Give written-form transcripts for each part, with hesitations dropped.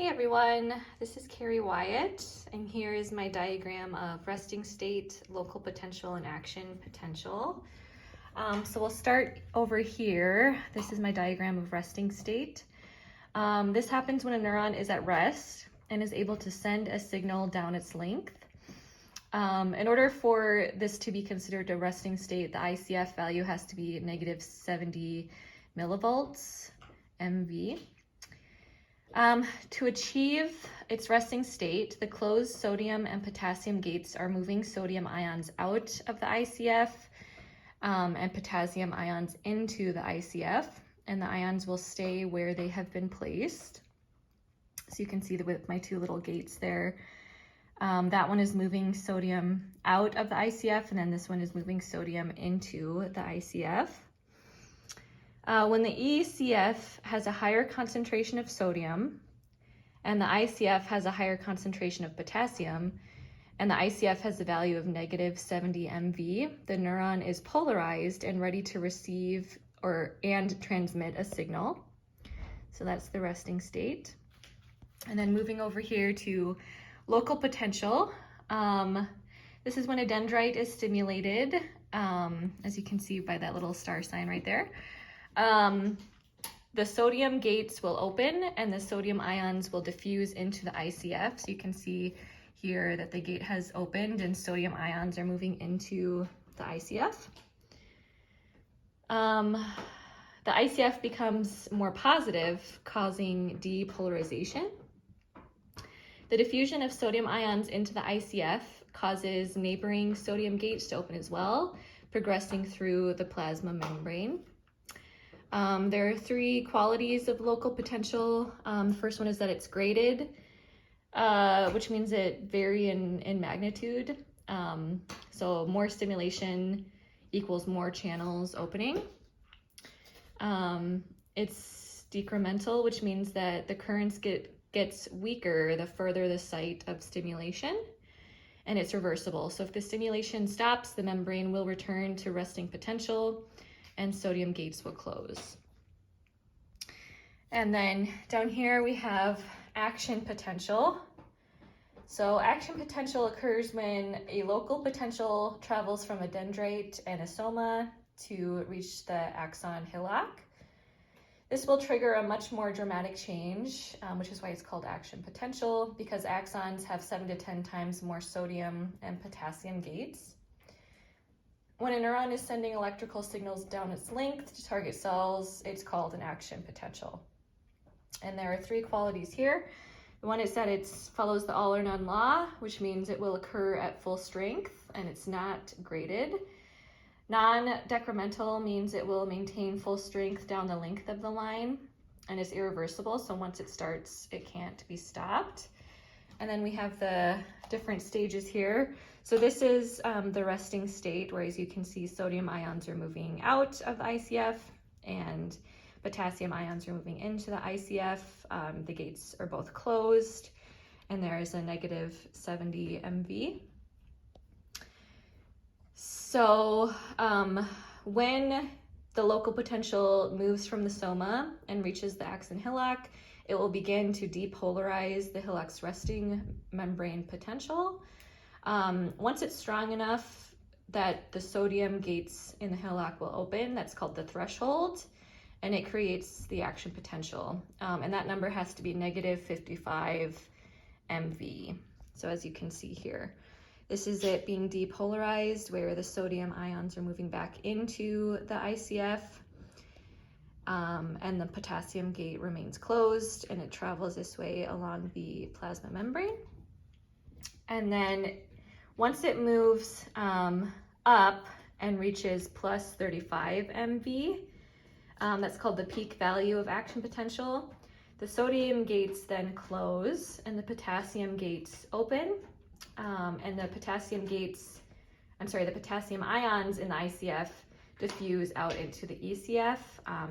Hey everyone, this is Carrie Wyatt, and here is my diagram of resting state, local potential, and action potential. So we'll start over here. This is my diagram of resting state. This happens when a neuron is at rest and is able to send a signal down its length. In order for this to be considered a resting state, the ICF value has to be negative 70 millivolts MV. To achieve its resting state, the closed sodium and potassium gates are moving sodium ions out of the ICF and potassium ions into the ICF, and the ions will stay where they have been placed. So you can see with my two little gates there. That one is moving sodium out of the ICF, and then this one is moving sodium into the ICF. When the ECF has a higher concentration of sodium and the ICF has a higher concentration of potassium, and the ICF has a value of negative 70 MV, the neuron is polarized and ready to receive and transmit a signal. So that's the resting state. And then moving over here to local potential. This is when a dendrite is stimulated, as you can see by that little star sign right there. The sodium gates will open and the sodium ions will diffuse into the ICF. So you can see here that the gate has opened and sodium ions are moving into the ICF. The ICF becomes more positive, causing depolarization. The diffusion of sodium ions into the ICF causes neighboring sodium gates to open as well, progressing through the plasma membrane. There are three qualities of local potential. The first one is that it's graded, which means it varies in magnitude. So more stimulation equals more channels opening. It's decremental, which means that the currents gets weaker the further the site of stimulation, and it's reversible. So if the stimulation stops, the membrane will return to resting potential and sodium gates will close. And then down here we have action potential. So action potential occurs when a local potential travels from a dendrite and a soma to reach the axon hillock. This will trigger a much more dramatic change, which is why it's called action potential, because axons have 7 to 10 times more sodium and potassium gates. When a neuron is sending electrical signals down its length to target cells, it's called an action potential. And there are three qualities here. The one is that it follows the all or none law, which means it will occur at full strength and it's not graded. Non-decremental means it will maintain full strength down the length of the line and is irreversible. So once it starts, it can't be stopped. And then we have the different stages here. So this is the resting state, where as you can see, sodium ions are moving out of the ICF and potassium ions are moving into the ICF. The gates are both closed and there is a negative 70 MV. So when the local potential moves from the soma and reaches the axon hillock, it will begin to depolarize the hillock's resting membrane potential. Once it's strong enough that the sodium gates in the hillock will open, that's called the threshold, and it creates the action potential. And that number has to be negative 55 MV. So as you can see here, this is it being depolarized, where the sodium ions are moving back into the ICF. And the potassium gate remains closed and it travels this way along the plasma membrane. And then once it moves up and reaches plus 35 MV, that's called the peak value of action potential. The sodium gates then close and the potassium gates open, and the potassium ions in the ICF diffuse out into the ECF.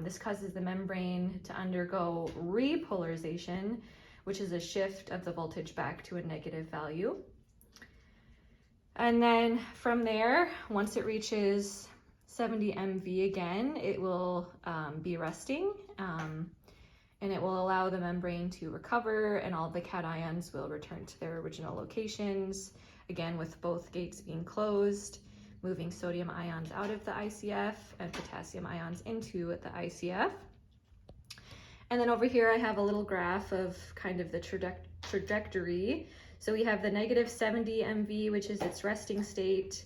This causes the membrane to undergo repolarization, which is a shift of the voltage back to a negative value. And then from there, once it reaches 70 MV again, it will be resting. and it will allow the membrane to recover and all the cations will return to their original locations. Again, with both gates being closed, moving sodium ions out of the ICF and potassium ions into the ICF. And then over here I have a little graph of kind of the trajectory. So we have the -70 MV, which is its resting state.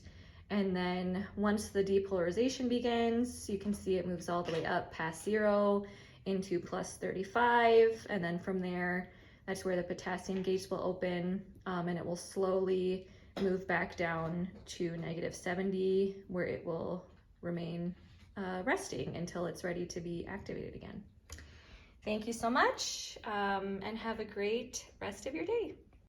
And then once the depolarization begins, you can see it moves all the way up past 0 into +35. And then from there, that's where the potassium gates will open, and it will slowly move back down to -70, where it will remain resting until it's ready to be activated again. Thank you so much, and have a great rest of your day.